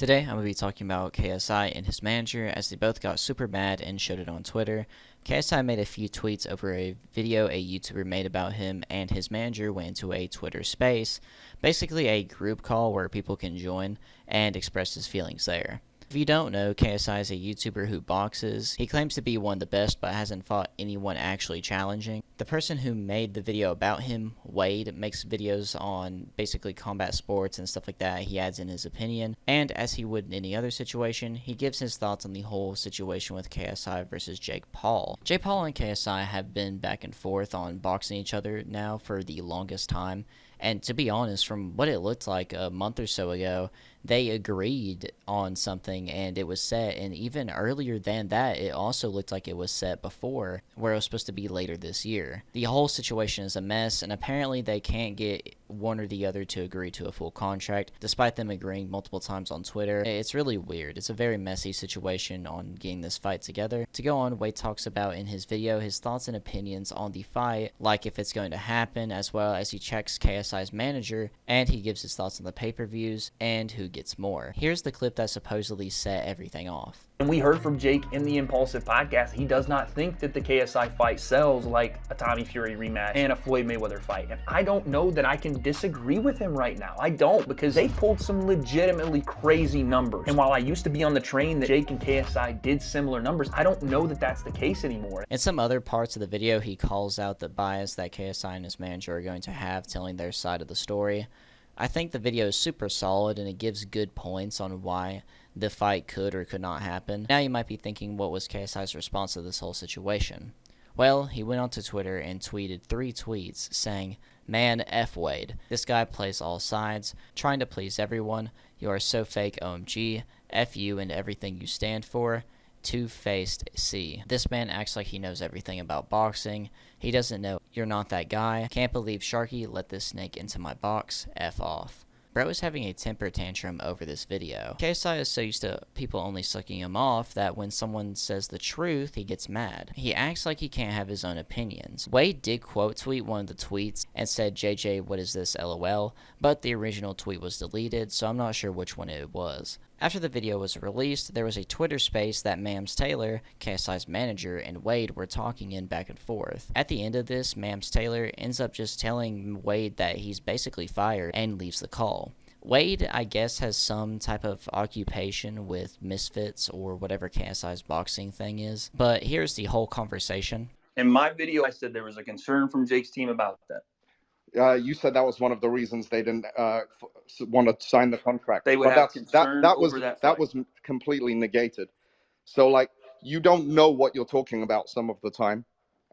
Today, I'm going to be talking about KSI and his manager as they both got super mad and showed it on Twitter. KSI made a few tweets over a video a YouTuber made about him, and his manager went into a Twitter space, basically a group call where people can join and express his feelings there. If you don't know, KSI is a YouTuber who boxes. He claims to be one of the best, but hasn't fought anyone actually challenging. The person who made the video about him, Wade, makes videos on basically combat sports and stuff like that. He adds in his opinion, and as he would in any other situation, he gives his thoughts on the whole situation with KSI versus Jake Paul. Jake Paul and KSI have been back and forth on boxing each other now for the longest time. And to be honest, from what it looked like a month or so ago, they agreed on something and it was set. And even earlier than that, it also looked like it was set before, where it was supposed to be later this year. The whole situation is a mess, and apparently they can't get one or the other to agree to a full contract, despite them agreeing multiple times on Twitter. It's really weird. It's a very messy situation on getting this fight together. To go on, Wade talks about in his video his thoughts and opinions on the fight, like if it's going to happen, as well as he checks KSI's manager, and he gives his thoughts on the pay-per-views and who gets more. Here's the clip that supposedly set everything off. And we heard from Jake in the Impulsive podcast, he does not think that the KSI fight sells like a Tommy Fury rematch and a Floyd Mayweather fight. And I don't know that I can disagree with him right now. I don't, because they pulled some legitimately crazy numbers. And while I used to be on the train that Jake and KSI did similar numbers, I don't know that that's the case anymore. In some other parts of the video, he calls out the bias that KSI and his manager are going to have telling their side of the story. I think the video is super solid and it gives good points on why the fight could or could not happen. Now you might be thinking, what was KSI's response to this whole situation? Well, he went onto Twitter and tweeted 3 tweets saying, "Man, F Wade. This guy plays all sides, trying to please everyone. You are so fake, OMG. F you and everything you stand for. Two-faced C. This man acts like he knows everything about boxing. He doesn't know. You're not that guy. Can't believe Sharky let this snake into my box. F off." Bro is having a temper tantrum over this video. KSI is so used to people only sucking him off that when someone says the truth, he gets mad. He acts like he can't have his own opinions. Wade did quote tweet one of the tweets and said, "JJ, what is this, LOL?" But the original tweet was deleted, so I'm not sure which one it was. After the video was released, there was a Twitter space that Mams Taylor, KSI's manager, and Wade were talking in back and forth. At the end of this, Mams Taylor ends up just telling Wade that he's basically fired and leaves the call. Wade, I guess, has some type of occupation with Misfits or whatever KSI's boxing thing is. But here's the whole conversation. In my video, I said there was a concern from Jake's team about that. You said that was one of the reasons they didn't want to sign the contract. They would but have concern over that that fight. was completely negated. So, like, you don't know what you're talking about some of the time,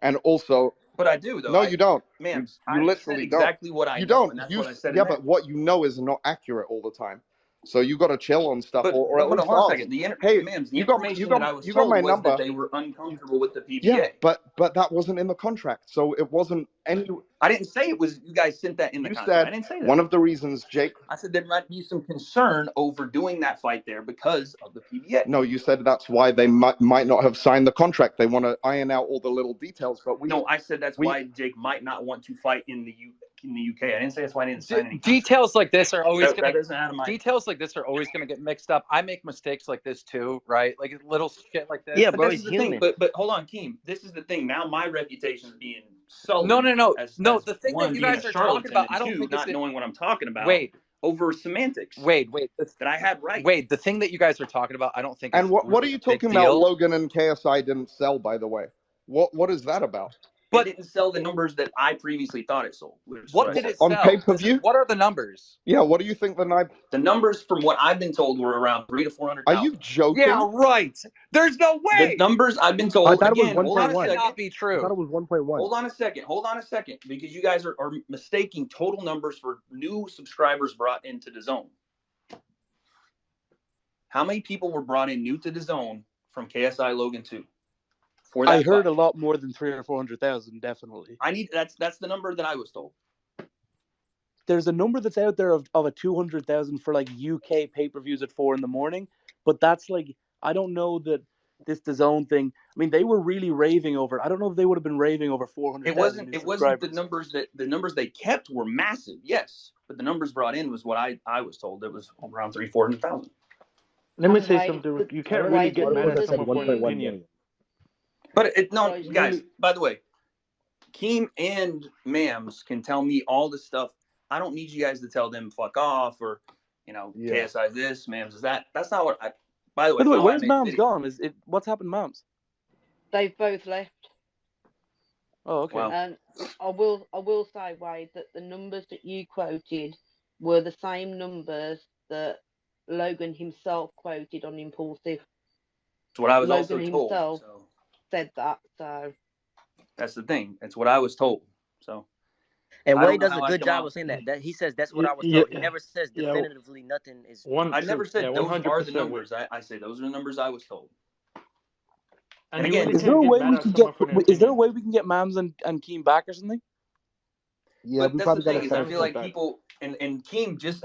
and also. But I do, though. No, you don't. Man, you literally said exactly what I you know, don't. and that's You, what I said. yeah, but what you know is not accurate all the time. So you got to chill on stuff, But or at least hold on a ask. second. The you got information my that I was told my was number. that they were uncomfortable with the PBA. Yeah, but that wasn't in the contract, so it wasn't any. I didn't say it was. You guys sent that in the contract. I didn't say that. One of the reasons, Jake. I said there might be some concern over doing that fight there because of the PBA. No, you said that's why they might not have signed the contract. They want to iron out all the little details, but No, I said that's why Jake might not want to fight in the UK. I didn't say that's why I didn't sign any. Details like this are always going to get mixed up. I make mistakes like this too, right? Like little shit like this. Yeah, But bro, this he's is the thing. human. But hold on, Keem. This is the thing. Now my reputation is being sullied. No. As The thing one, that you being guys a are talking about, charlatan, I don't and two, think not it's knowing what I'm talking about. Wait. Over semantics. Wait. That I had right. Wait, the thing that you guys are talking about, I don't think. And what are really you a big talking about? deal. Logan and KSI didn't sell, by the way. What is that about? But it didn't sell the numbers that I previously thought it sold. What did it on sell? pay-per-view? What are the numbers? Yeah, what do you think The numbers from what I've been told were around 300 to 400. Are you joking? Yeah, right. There's no way. The numbers I've been told. I thought it was Again, hold on a 1.1. That second. cannot be true. I thought it was 1.1. Hold on a second, because you guys are mistaking total numbers for new subscribers brought into the zone. How many people were brought in new to the zone from KSI Logan 2? I heard a lot more than 300 or 400,000, definitely. That's the number that I was told. There's a number that's out there of a 200,000 for like UK pay-per-views at 4 a.m, but that's like, I don't know that this DAZN thing. I mean, they were really raving over. I don't know if they would have been raving over 400,000. It wasn't the numbers they kept were massive, yes, but the numbers brought in was what I was told. It was around 400,000. Let me And say wait, something. You can't the really way the get mad at numbers someone for an 1.1 opinion. million. But no, Guys, guys. By the way, Keem and Mams can tell me all this stuff. I don't need you guys to tell them fuck off or, Yeah. KSI this, Mams is that. That's not what I. By the way, By the way, it's not why I where's made the Mams video. gone? What's happened, Mams? they've both left. Oh, okay. Wow. And I will say, Wade, that the numbers that you quoted were the same numbers that Logan himself quoted on Impulsive. It's what I was Logan also told. himself So said that. So that's the thing. It's what I was told. So And I don't Wade know does a how I good come job out. of saying that. That he says that's what I was Yeah, told. He never says yeah. definitively nothing is I never said yeah, those are the 100%. numbers. I say those are the numbers I was told. And And you again, really Is there can't a get way mad we at can someone get? for an Is there a opinion. way we can get Mams and Keem back or something? Yeah, but we that's the probably got thing to is set I up feel Mams like back. people and Keem just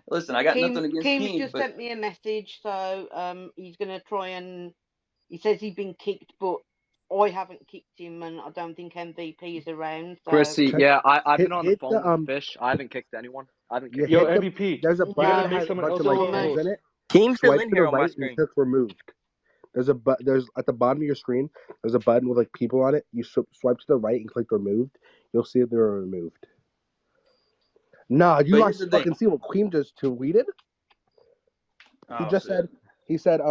listen. I got nothing against Keem's Keem, just but sent me a message. So he's gonna try and he says he's been kicked, but I haven't kicked him, and I don't think MVP is around. So Chrissy, check. yeah, I've been on the Hit phone the with Fish. I haven't kicked anyone. I haven't You kicked Yo, hit anyone. the. MVP, There's a you button gotta that make has a someone bunch else of like Dorman. pins co-host. in it. Keem's still Swipe in to here the on my right and screen. click removed. There's at the bottom of your screen. There's a button with like people on it. You swipe to the right and click removed. You'll see if they're removed. Nah, you but not here's the fucking thing. see what Queen just tweeted? He Oh just shit. said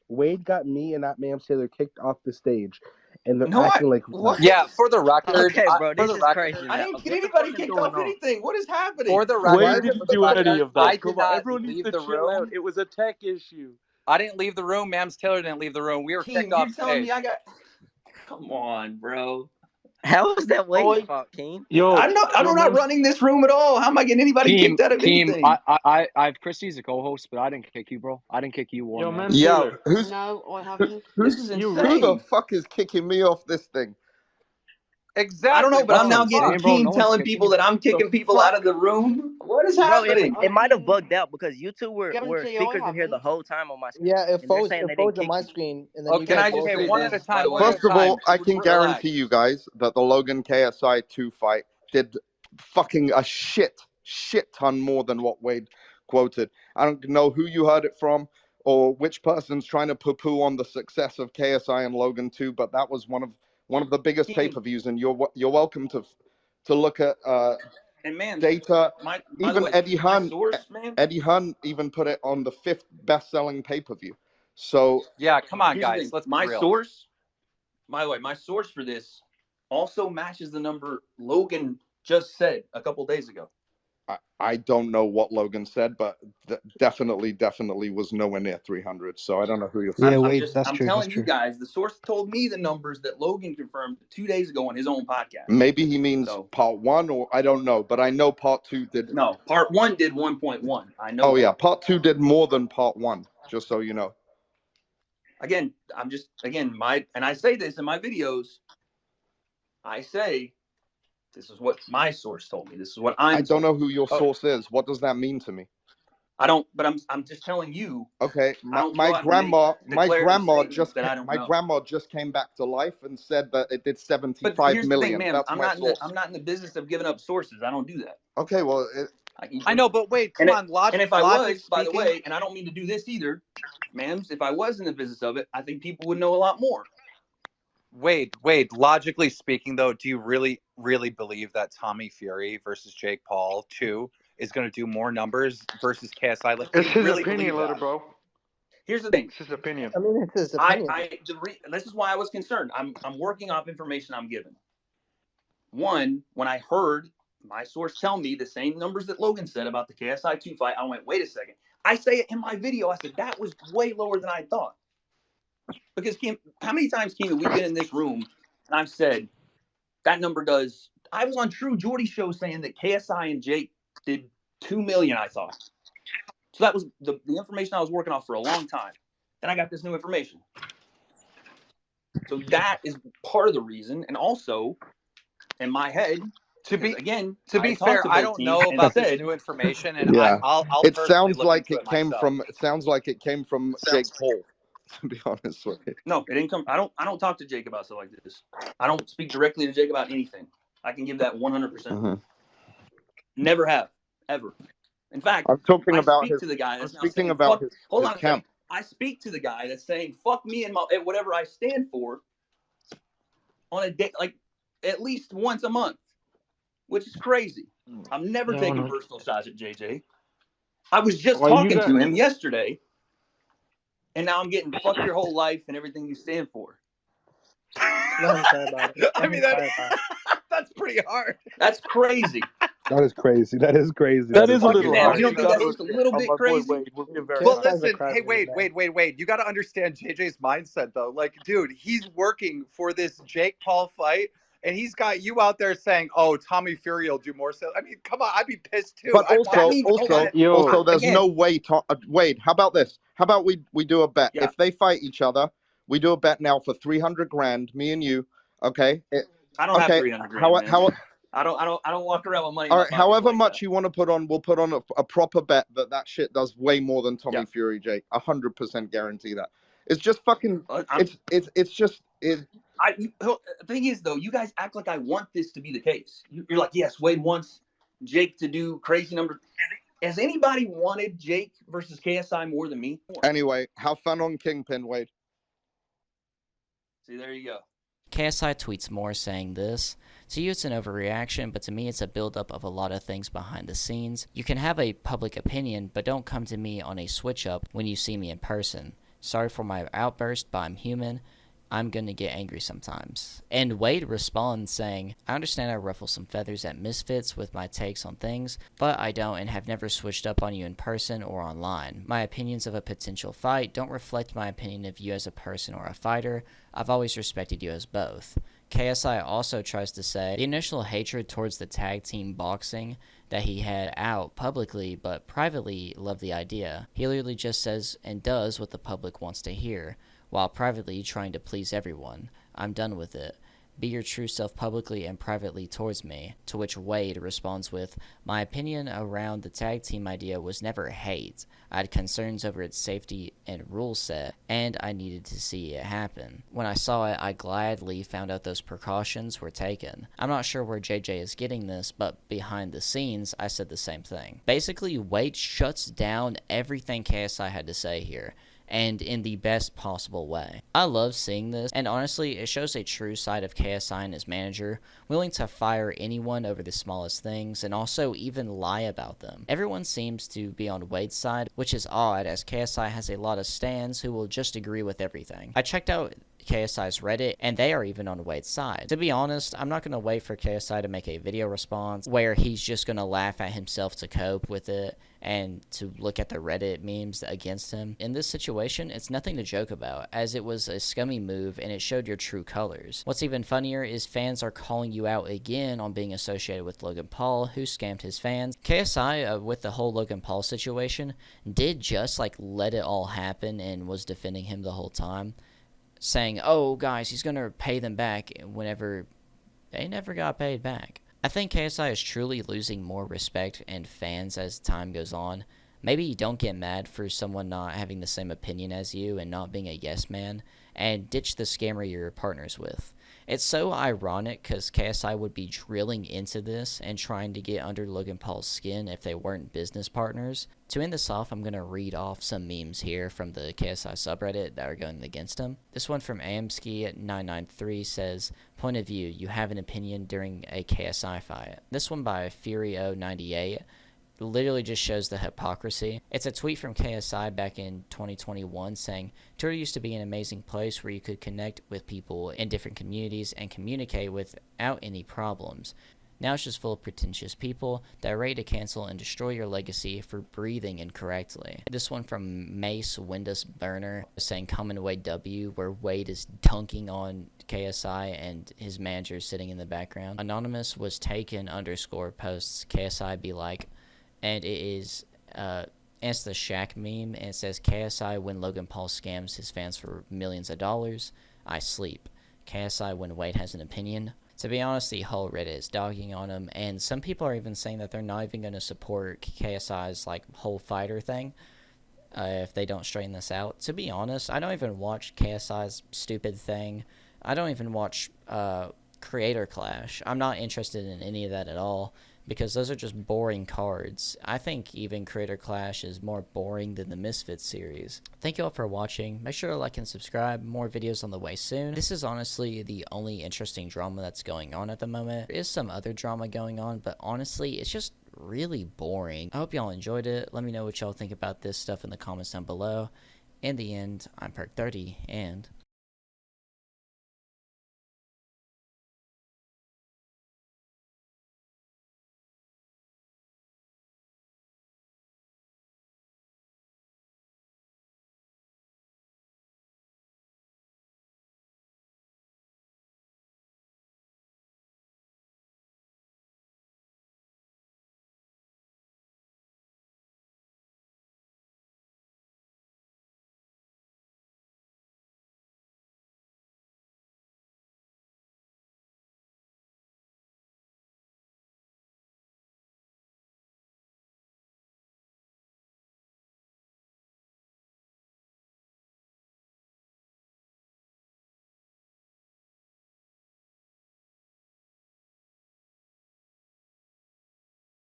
Wade got me and that Ma'am Taylor kicked off the stage, and they're No, acting like what? Yeah, for the record, Okay, bro, for this the is record, crazy I now. didn't get What the anybody fuck is kicked going off on? anything. What is happening? for the Wade record, didn't do any of that. I Come did on, not everyone needs leave to the chill out. room. It was a tech issue. I didn't leave the room. Mams Taylor didn't leave the room. We were kicked Keem, you're off telling me stage. I got? Come on, bro. How is that Wade's I fault, Keem? Yo, I'm not man, running this room at all. How am I getting anybody kicked out of anything? I have Chrissy's a co-host, but I didn't kick you, bro. I didn't kick you or yo, man. man, Yo, Taylor, no, I haven't. This is you who the insane. fuck is kicking me off this thing? I don't Exactly. know, but What's I'm the now getting fuck, bro? No Keem one's telling kicking people you. that I'm The kicking people out fuck? of the room. What is Bro, happening? it might have I bugged out because you two were guarantee I speakers in here the haven't. whole time on my screen. Yeah, it And they're froze. saying It they didn't froze on kick my you. screen, and then you Can Okay, guys I both just okay, say one kicked at a this, me. by time. the One at way? a First of time. all, I can Relax. guarantee you guys that the Logan KSI 2 fight did fucking a shit ton more than what Wade quoted. I don't know who you heard it from or which person's trying to poo-poo on the success of KSI and Logan 2, but that was one of the biggest Keem pay-per-views, and you're welcome to look at and man, data. by the Even way, my source, man. Eddie Hunt even put it on the 5th best-selling pay-per-view. So Yeah, come on, Here's the guys. thing. Let's be My real. source, by the way, my source for this also matches the number Logan just said a couple days ago. I don't know what Logan said, but definitely was nowhere near 300. So I don't know who you're. Yeah, I'm telling you guys, the source told me the numbers that Logan confirmed 2 days ago on his own podcast. Maybe he means So part 1, or I don't know, but I know part 2 did. no, part 1 did 1.1. I know. Oh that. yeah, part 2 did more than part 1. Just so you know. Again, and I say this in my videos. I say this is what my source told me. This is what I I'm. don't told. know who your source is. What does that mean to me? I don't, but I'm just telling you. Okay, I don't my go out and make declarative statements that I don't know. grandma just came back to life and said that it did But 75 here's the thing, million. ma'am. That's I'm my not source. in the business of giving up sources. I don't do that. Okay, well, I know, but wait, come on. And if I Logic was, by the speaking, way, and I don't mean to do this either, ma'ams, if I was in the business of it, I think people would know a lot more. Wade, logically speaking, though, do you really, really believe that Tommy Fury versus Jake Paul 2 is going to do more numbers versus KSI? Like, do it's you his really opinion, believe little that? bro. Here's the thing. It's his opinion. I mean, it's his opinion. This is why I was concerned. I'm working off information I'm given. One, when I heard my source tell me the same numbers that Logan said about the KSI 2 fight, I went, wait a second. I say it in my video. I said, that was way lower than I thought. Because, Kim, how many times, Kim, have we been in this room and I've said that number does. I was on True Geordie show saying that KSI and Jake did 2 million, I thought. So that was the information I was working off for a long time. Then I got this new information. So that is part of the reason. And also, in my head, To be talked fair, to I both don't teams know and about this said, new information, and yeah, I'll it personally sounds look like into it came myself. from. It sounds like it came from Jake Paul. To be honest with you. no, it didn't come. I don't talk to Jake about stuff like this. I don't speak directly to Jake about anything. I can give that 100%. Mm-hmm. Never have, ever. In fact, I'm talking I about speak his. to the guy I'm that's now speaking saying, about fuck, hold his on a second. camp. I speak to the guy that's saying, fuck me and whatever I stand for on a day, like at least once a month, which is crazy. I'm never taking personal shots at JJ. I was just talking to him yesterday, and now I'm getting fuck your whole life and everything you stand for. Let him cry about it. I mean, that's pretty hard. That's crazy. That is crazy. That is crazy. That is a Fucking little damn, hard. you don't think that's just a little Oh, bit my boy crazy? Wade, we're being very Well, honest. listen, hey, Wade. You got to understand JJ's mindset, though. Like, dude, he's working for this Jake Paul fight, and he's got you out there saying, "Oh, Tommy Fury will do more." So, I mean, come on, I'd be pissed too. But I'd also, watch him go at it. also, there's again- no way. Wade, how about this? How about we do a bet? Yeah. If they fight each other, we do a bet now for 300 grand, me and you. Okay. I don't have 300 grand, man. I don't walk around with money. All right, however like much you want to put on, we'll put on a proper bet that shit does way more than Tommy Fury, Jake. 100% guarantee that. It's just fucking. It's just. The thing is, though, you guys act like I want this to be the case. You're like, yes, Wade wants Jake to do crazy numbers. Has anybody wanted Jake versus KSI more than me? Anyway, have fun on Kingpin, Wade. See, there you go. KSI tweets more saying this: "To you it's an overreaction, but to me it's a buildup of a lot of things behind the scenes. You can have a public opinion, but don't come to me on a switch-up when you see me in person. Sorry for my outburst, but I'm human. I'm gonna get angry sometimes." And Wade responds saying, "I understand I ruffle some feathers at Misfits with my takes on things, but I don't and have never switched up on you in person or online. My opinions of a potential fight don't reflect my opinion of you as a person or a fighter. I've always respected you as both." KSI also tries to say the initial hatred towards the tag team boxing that he had out publicly but privately loved the idea. He literally just says and does what the public wants to hear, while privately trying to please everyone. I'm done with it. Be your true self publicly and privately towards me. To which Wade responds with, "My opinion around the tag team idea was never hate. I had concerns over its safety and rule set, and I needed to see it happen. When I saw it, I gladly found out those precautions were taken." I'm not sure where JJ is getting this, but behind the scenes, I said the same thing. Basically, Wade shuts down everything KSI had to say here, and in the best possible way. I love seeing this, and honestly, it shows a true side of KSI and his manager, willing to fire anyone over the smallest things, and also even lie about them. Everyone seems to be on Wade's side, which is odd, as KSI has a lot of stans who will just agree with everything. I checked out KSI's Reddit, and they are even on Wade's side. To be honest, I'm not going to wait for KSI to make a video response where he's just going to laugh at himself to cope with it and to look at the Reddit memes against him. In this situation, it's nothing to joke about, as it was a scummy move and it showed your true colors. What's even funnier is fans are calling you out again on being associated with Logan Paul, who scammed his fans. KSI, with the whole Logan Paul situation, did just let it all happen and was defending him the whole time, saying, "Oh, guys, he's going to pay them back," whenever they never got paid back. I think KSI is truly losing more respect and fans as time goes on. Maybe you don't get mad for someone not having the same opinion as you and not being a yes man, and ditch the scammer you're partners with. It's so ironic because KSI would be drilling into this and trying to get under Logan Paul's skin if they weren't business partners. To end this off, I'm going to read off some memes here from the KSI subreddit that are going against him. This one from Amski993 says, "Point of view, you have an opinion during a KSI fight." This one by Furio98 literally just shows the hypocrisy. It's a tweet from KSI back in 2021 saying, "Twitter used to be an amazing place where you could connect with people in different communities and communicate without any problems. Now it's just full of pretentious people that are ready to cancel and destroy your legacy for breathing incorrectly." This one from Mace Windus Burner saying, "Common Wade W," where Wade is dunking on KSI and his manager sitting in the background. Anonymous was taken _ posts KSI be like, and it is it's the Shaq meme, and it says, "KSI when Logan Paul scams his fans for millions of dollars. I sleep. KSI when Wade has an opinion." To be honest, the whole Reddit is dogging on him, and some people are even saying that they're not even going to support KSI's whole fighter thing if they don't straighten this out. To be honest, I don't even watch KSI's stupid thing. I don't even watch Creator Clash. I'm not interested in any of that at all. because those are just boring cards. I think even Creator Clash is more boring than the Misfits series. Thank you all for watching. Make sure to like and subscribe. More videos on the way soon. This is honestly the only interesting drama that's going on at the moment. There is some other drama going on, but honestly, it's just really boring. I hope y'all enjoyed it. Let me know what y'all think about this stuff in the comments down below. In the end, I'm PERK30, and